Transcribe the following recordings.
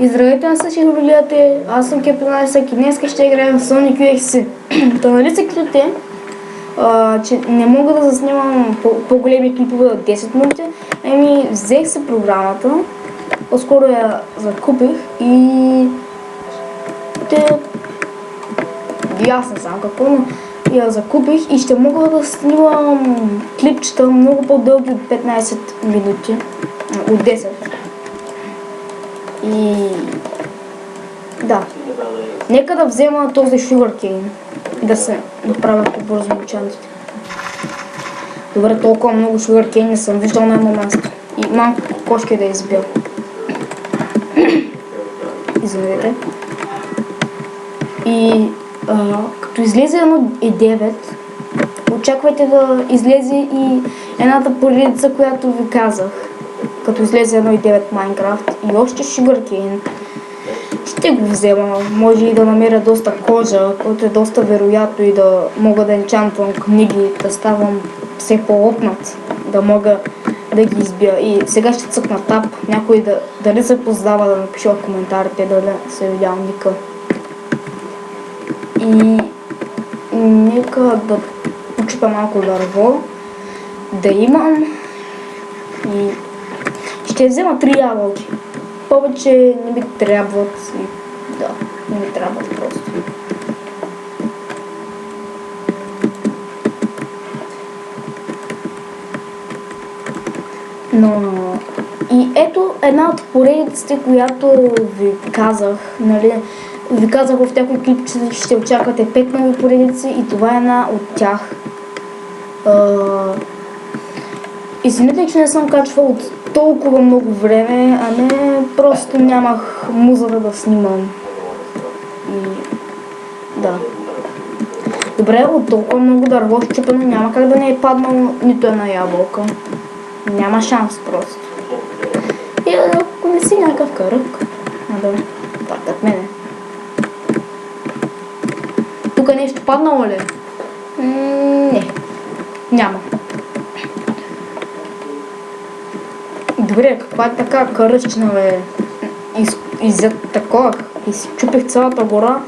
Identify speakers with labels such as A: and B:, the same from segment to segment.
A: И здравейте на всички гледате, аз съм Кепенайсък и днес ще играем в Sonic UXC. Та нали се чудите, че не мога да заснимам по-големи клипове от 10 минути, ами взех се програмата, по-скоро я закупих и аз не знам какво, но я закупих и ще мога да снимам клипчета много по-дълги от 15 минути, от 10. И да, нека да взема този Sugarcane и да се направя по-бързо мучантите. Добре, толкова много Sugarcane не съм виждал на едно място. И малко кокошки да избил. Извинете. И като излезе 1.9, очаквайте да излезе и едната поредица, която ви казах. Като излезе 1.9 Minecraft и още Sugarcane, ще го взема. Може и да намеря доста кожа, което е доста вероятно и да мога да енчантвам книги, да ставам все по-опнат, да мога да ги избия. И сега ще цъкна тап, някой дали се познава да напише в коментарите, дали се видял ника. И нека да почупя малко дърво, да имам и ще взема 3 ябълки. Повече не ми трябват и да, не ми трябват просто. Но и ето една от поредиците, която ви казах, нали, ви казах в някой клип, че ще очаквате 5 нови поредици и това е една от тях. Извинете, че не съм качвал от толкова много време, а не просто нямах музата да снимам. И да. Добре, от толкова много дърво счупено няма как да не е паднал нито една ябълка. Няма шанс просто. И ако не си някакъв кръг, да, так мене. Тук нещо паднало ли? Не. Няма. Добре, каква е така кръщина, бе? Такова, и си чупих цялата гора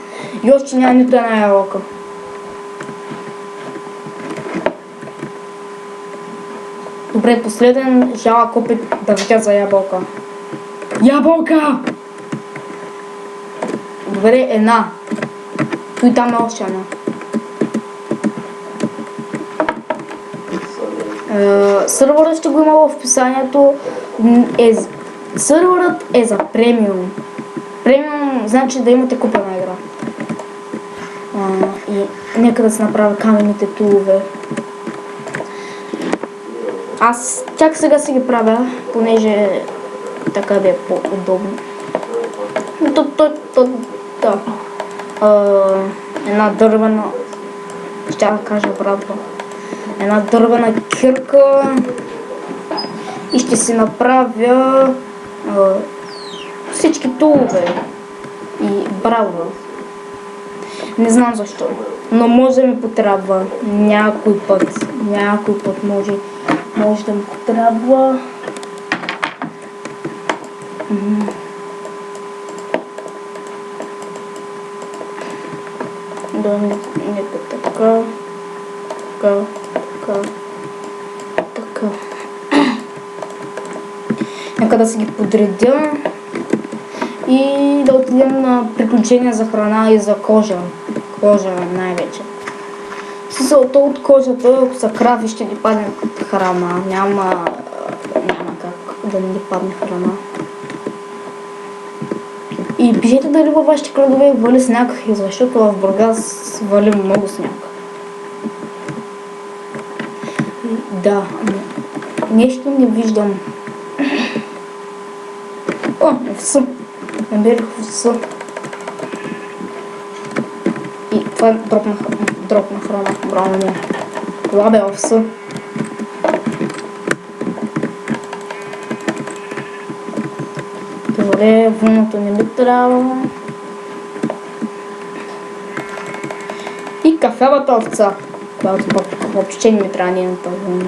A: и още няма нито една ябълка. Добре, последен жалък опит да видя за ябълка. Ябълка! Добре, една. Той там е още една. Сървърът ще го има в описанието. Сървърът е за премиум. Премиум значи да имате купена игра. И нека да се направя каменните тулове. Аз чак сега си ги правя, понеже така да е по-удобно. Да. Една дървена, ще да кажа обратно, една дървена кирка и ще си направя всички тулове и браво. Не знам защо, но може да ми потрябва някой път може да ми потрябва. Да, нека така. Нека да си ги подредя и да отидем на приключения за храна и за кожа. Кожа най-вече. Смисълта от кожата, ако са крави, ще ни падне храна. Няма как да не ни падне храна. И пишете дали във вашите градове вали сняг, защото в Бургас вали много сняг. Да, нещо не виждам. О, овца. Намерих овца. И това е дропна храна. Браво ми. Това бе овца. Добре, вълното не би трябва. И кафявата овца, която въобще не ми трябва нейната вълна.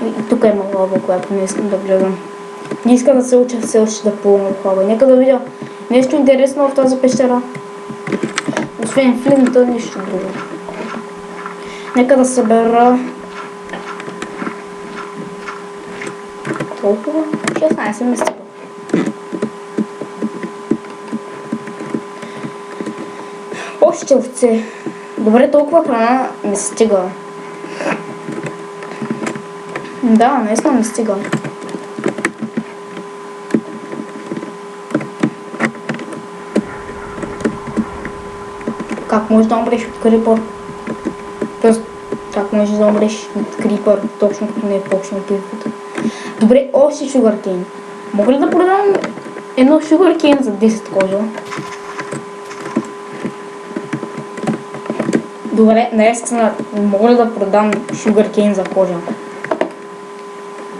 A: И тук има лава, която не искам да гледам. Не иска да се уча все още да плувам в хлаба. Нека да видя нещо интересно в тази пещера. Освен флинта, нищо друго. Нека да събера толкова? 16 ми стига. Още овце. Добре, толкова храна ми стига. Да, наистина ми стига. Как можеш да умреш от крипър? Тоест, как можеш да умреш от крипър, точно като не е почнал пивката? Добре, още шугаркейн. Мога ли да продам едно шугаркейн за 10 кожа? Добре, наистина, мога ли да продам шугаркейн за кожа?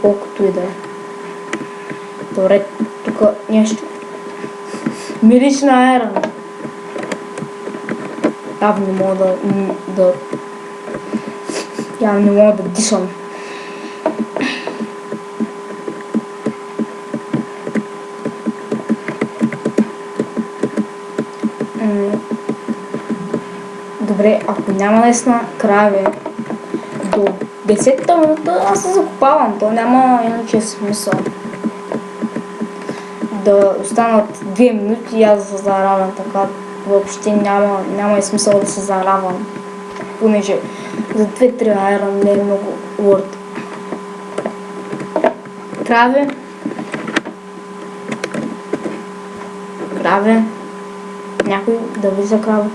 A: Колкото и да е. Добре, тук нещо. Мириш на айрон. Явно не мога Явно не мога да дишам. Добре, ако няма наистина крави до 10-та минута, аз се закопавам. То няма иначе смисъл. Да останат 2 минути и аз да заравям така. Въобще няма и смисъл да се заравам. Понеже за 2-3 айрон не е много урт. Крави. Крави. Някой да ви за крави.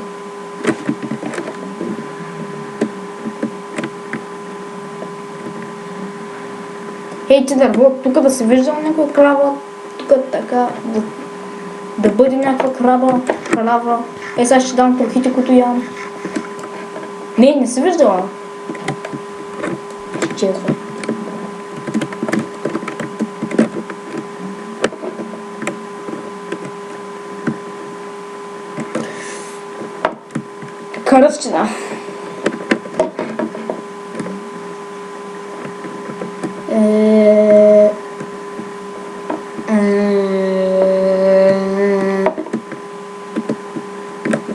A: Ей, че дърво, тук да се виждам някоя крава, тук така, да бъде някаква крава. Е, сега ще дам трохите, които ям. Не се виждала. Честно. Кръстина.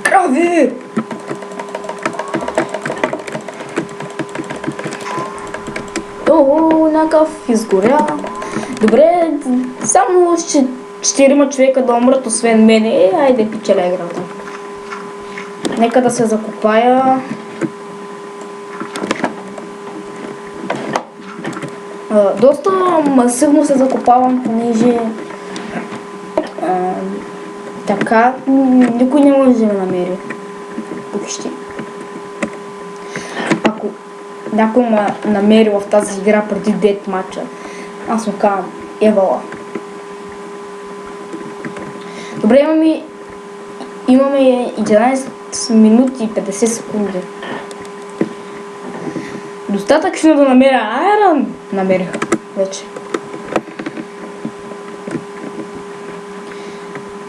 A: Крави! Някакъв изгоря. Добре, само 4 човека да умрат, освен мене. Айде, печеля играта. Нека да се закопая. Доста масивно се закопавам, понеже така никой не може да ме намери. Почти. Ако някой ме намери в тази игра преди 9 мача, аз му казвам евала. Добре, имаме 11 минути и 50 секунди. Достатъчно да намеря айрон. Намерих вече.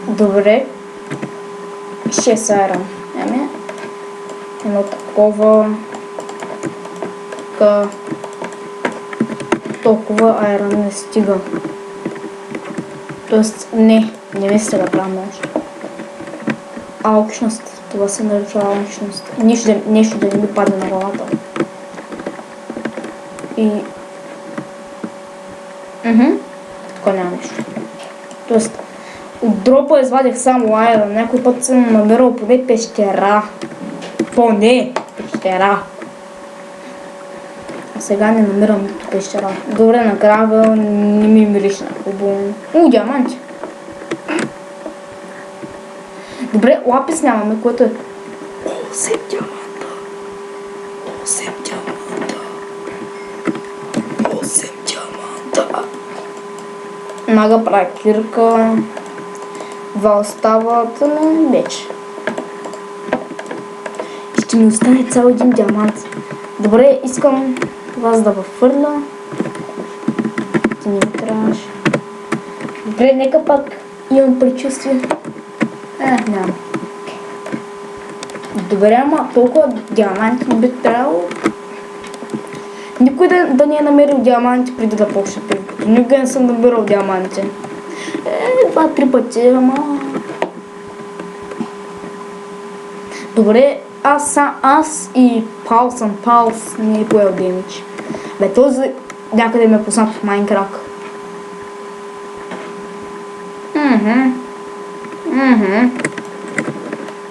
A: Добре. 6 айрон. Едно такова. Толкова айрон не стига. Тоест, не ми стига правилно още. Алчност. Това се нарича алчност. Нещо да не ми падне на главата. И... Така няма нещо. Тоест, от дропа извадих само айрон. Някой път съм намерил поне пещера. Поне пещера. А сега не намирам нито пещера. Добре, на грабел не ми мириш на хубаво. Диаманти. Добре, лапис нямаме, което е 8 диаманта. 8 диаманта. 8 диаманта. Мага прави кирка. 2 остават, но вече. Ще ми остане цял един диамант. Добре, искам вас да въхвърля. Ти не ми трябваше. Добре, нека пак имам предчувствие. Няма. Добре, ама толкова диаманти не би трябвало. Никой да не е намерил диаманти преди да почне пивкото. Никога не съм намирал диаманти. 2-3 пъти, ама... Добре, аз и Палс не е поел демидж. Бе, този някъде ме е познат в Майнкрафт.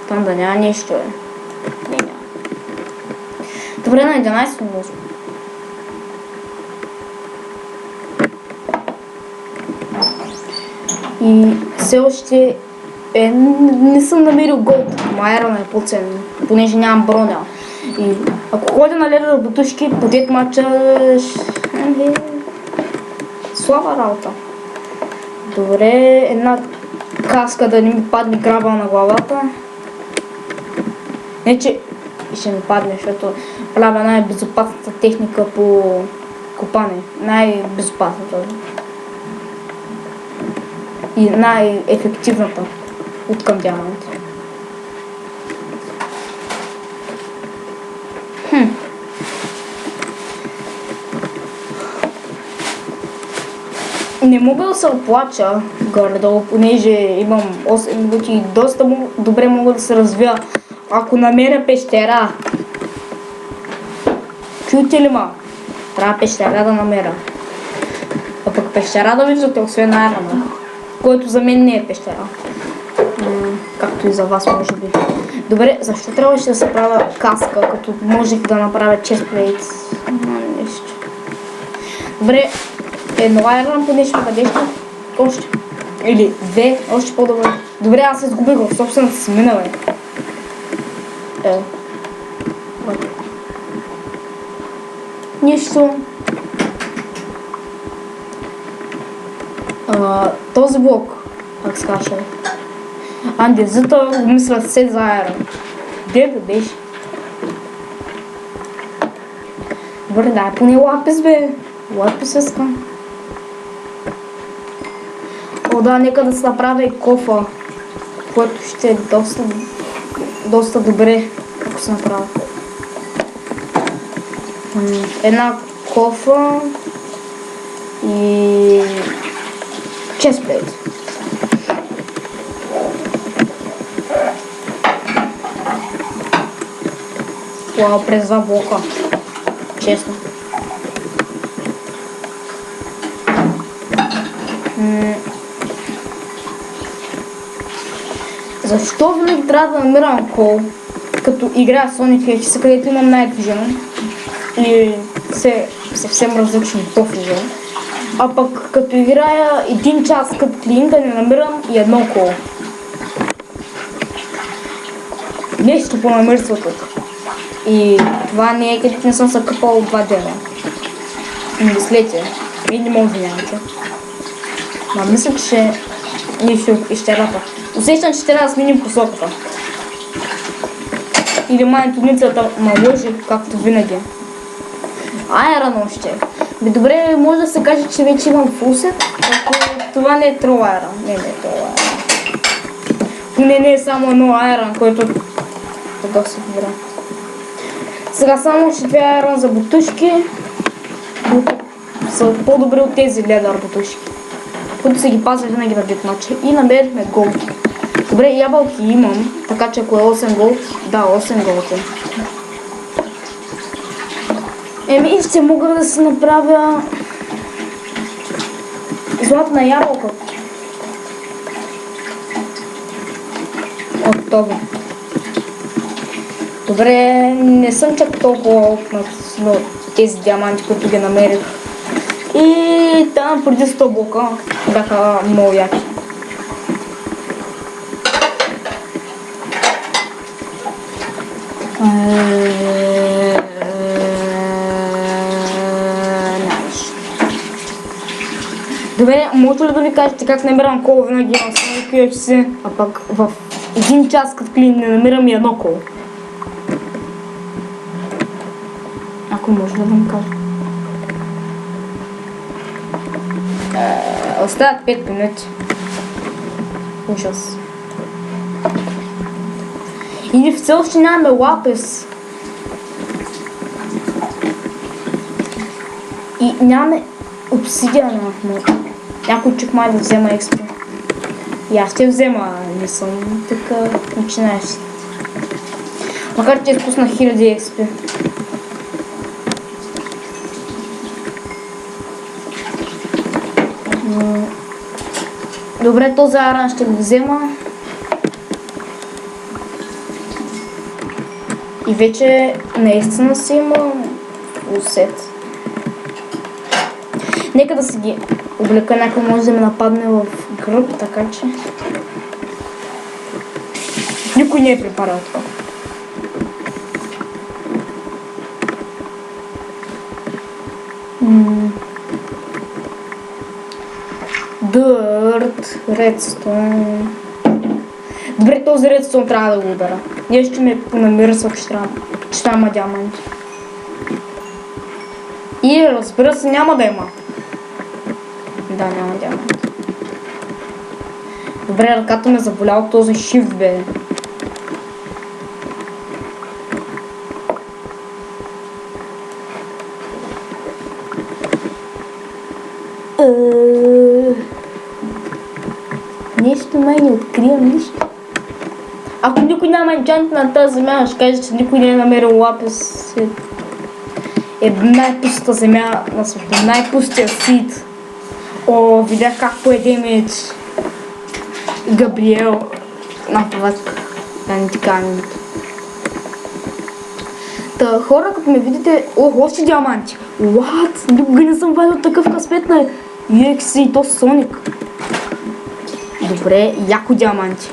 A: Там да няма нищо, Не няма. Добре, на 11 може. И все още не съм намерил голд. Майрона е по-ценно, понеже нямам броня. И ако ходя на леда бутушки, по 9 мача слаба работа. Добре, една каска да не ми падне граба на главата. Не, че ще ми падне, защото правя най-безопасната техника по копане. Най-безопасната. И най-ефективната от към диаманти. Не мога да се оплача горе-долу, понеже имам 8 минути и доста добре мога да се развия. Ако намеря пещера, чуете ли ма? Трябва пещера да намеря. А пък пещера да виждате, освен айрона, който за мен не е пещера. Както и за вас, може би. Добре, защо трябваше да се правя каска, като можех да направя chestplate? Нещо. Добре, едно айрон поне ще бъдеш още. Или две, още по-добре. Добре, аз се сгубих в собствената си мина, бе. Нищо. Този блок, как скаша. Анде, зато го мисля се за айрон. Де бе беше? Добре, дай поне лапис, бе. Лапис искам. О, да, нека да се направя и кофа, което ще е доста добре, ако се направя. Една кофа и chestplate. Вау, през 2 блока. Честно. Защо винаги трябва да намирам кол, като играя Sonic Hedgehog, където имам Night Vision и съвсем различни Top Vision, а пък като играя 1 час като клин да не намирам и едно кол. Нещо по-намърсва тук. И това не е където не съм се къпал 2 дена. Мислете, или може да нямате. Ма мисля, че нищо изчерата. Усещам, че трябва да сменим посоката. Или манитоницата ма лъжи, както винаги. Айрон още. Добре, може да се каже, че вече имам фулсет, ако това не е трол айрон. Не е трол айрон. Не е само едно айрон, което тогава се добре. Сега само ще 2 айрон за бутушки, са по-добри от тези ледър бутушки, които се ги пазя винаги на дитмача. И намерихме голд. Добре, ябълки имам, така че ако е 8 голд, да, 8 голд е. Еми, ще мога да се направя златна ябълка. От това. Добре, не съм чак толкова опнат на тези диаманти, които ги намерих. И там преди 100 блока бяха много яки. Добре, може ли да ви кажете как намирам кол винаги на Sonic Hedgehog, а пък в 1 час като клин не намирам и едно кол? Ако може да ми кажа. Остават 5 минути. Ужас. Или все още нямаме лапис. И нямаме обсидиана, но някой чук май да взема експо. И аз ще взема, не съм така начинаещ. Макар че изпуснах 1000 експи. Добре, този аран ще го взема. И вече наистина си има усет. Нека да си ги облека, някой може да ме нападне в гръб, така че... Никой не е препарал това. Дърт, редстон. Добре, този редстон трябва да го удара. Нещо ще ме понамирсва, че трябва има диаманти. И разбира се, няма да има. Да, няма диаманти. Добре, ръката ме заболя от този shift, бе. Нещо май не откривам нищо. Ако никой няма енчант на тази земя, ще кажа, че никой не е намерил лапис. Е най-пустата земя на света, най-пустия сит. О, видях как поеде меч Габриел навък на антикамините. Та хора, като ме видите, още диаманти. What? Никога не съм вадил такъв късмет на EXE и то Соник. Добре, яко диаманти.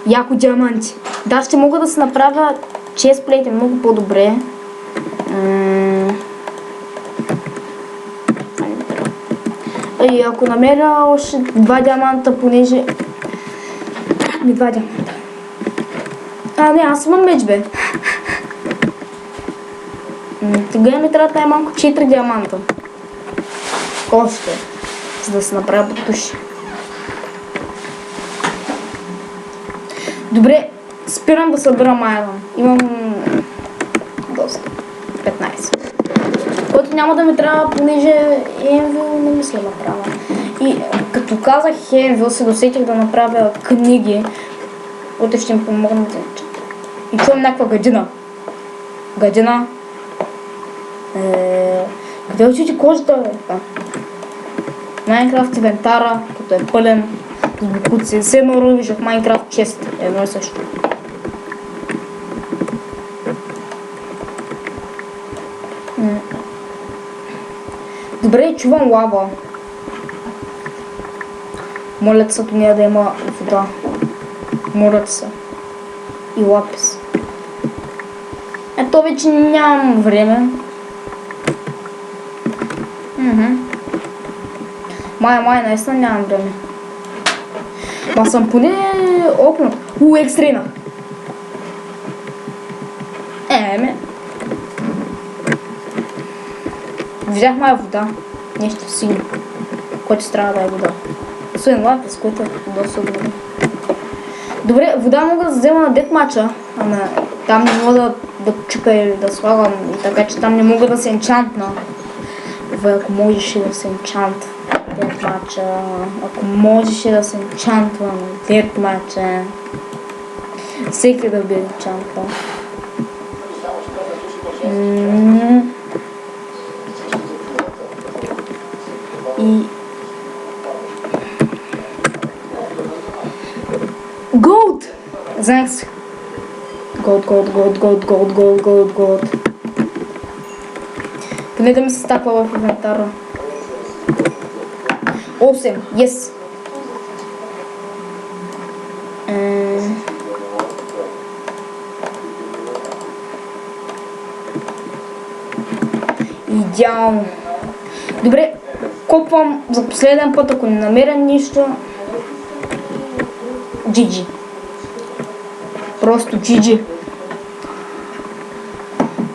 A: Яко диаманти. Да, ще мога да се направя честплейт много по-добре. И ако намеря още 2 диаманта, понеже... Ми 2 диаманта. Не, аз имам меч, бе. Тогава ми трябва най-малко 4 диаманта. Още. За да се направя потуши. Добре, спирам да събирам айрон. Имам доста. 15. Който няма да ми трябва, понеже Енвил не мисля да направя. И като казах Енвил, се досетих да направя книги. Утре ще ми помогнат да учат. И чувам някаква гадина. Гадина. Къде учите кожата, бе? Майнкрафт инвентара, като е пълен с букуци. Все едно рубиш в Майнкрафт чест. Едно и също. Добре, чувам лава. Моля се тук да има вода. Моля се. И лапис. Ето вече нямам време. Май, наистина нямам време. Ма съм поне окнат. Екстрейнах. Взях моя вода. Нещо синьо. Което трябва да е вода. Освен лапис, което е доста добре. Добре, вода мога да взема на детмача. Ама там не мога да чука или да слагам. И така че там не мога да се енчантна. Ако можеше да се енчантва детмача. Ако можеше да се енчантва на детмача. Всеки да би енчантвал. И... Голд! Знаех се. Голд. Поне да ми се стаква в инвентара. 8. Yes. Идеално. Добре, копвам за последен път, ако не намеря нищо. GG. Просто GG.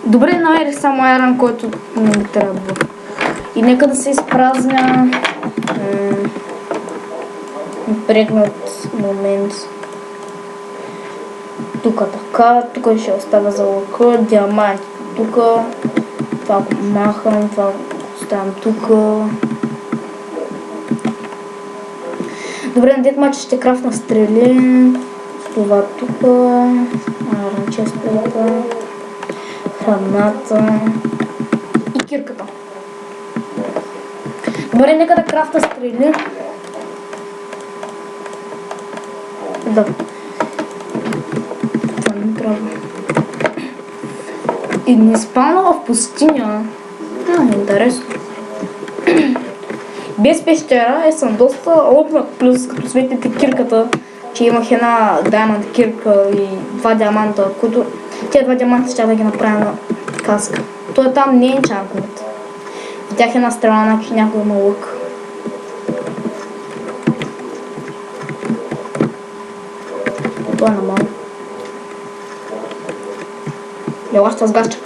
A: Добре, намерих само айрон, който не ми трябва. И нека да се изпразня. Прегнат момент. Тук така, тук ще оставя за лъка, диаманти тук. Това го махам, това го оставям тук. Добре, на детмач ще крафтна стрели. Това тук. Ранчестата. Храната. И кирката. Добре, нека да крафта стрели. Да. Това не трябва. И не спална в пустиня. Интересно. Без пещера съм доста опнат, плюс като светите кирката, че имах една диамант кирка и 2 диаманта, които тези 2 диаманта ще да ги направя на каска. Той там не е енчантмент. Видях една стрела, някой има лък. Това е нормално. Ела ще сгаща.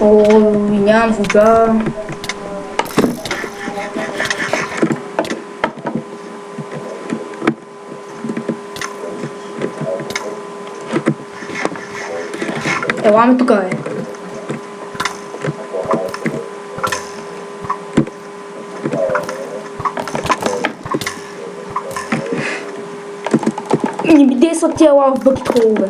A: Ой, нямам вода. Ела ми тук е. Не ми действат тия лав бъкет холове.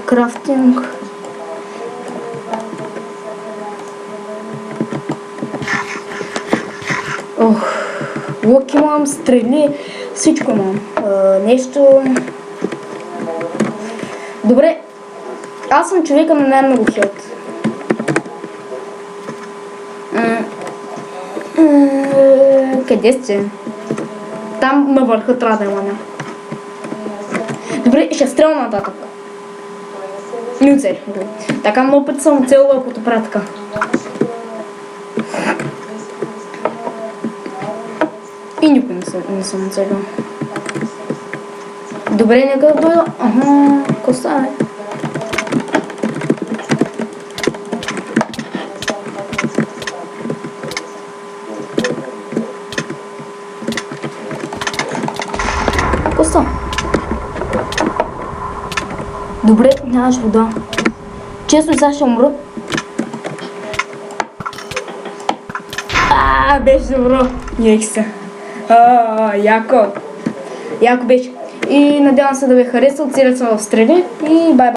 A: Крафтинг. Лук имам, стрели, всичко имам. Нещо... Добре, аз съм човека на най-много хилт. Къде сте? Там на върха трябва да има. Добре, ще стрелна нататък. Не оцелих. Така много пъти съм оцелила, ако правя така. И никой не съм оцелила. Добре, нека да дойда. Какво става? Какво става? Добре, нямаш вода. Честно, сега ще умра. Беше добро. Ех се. Яко. Яко беше. И надявам се да ви хареса. Оцелят съм в стрели. И бай-бай.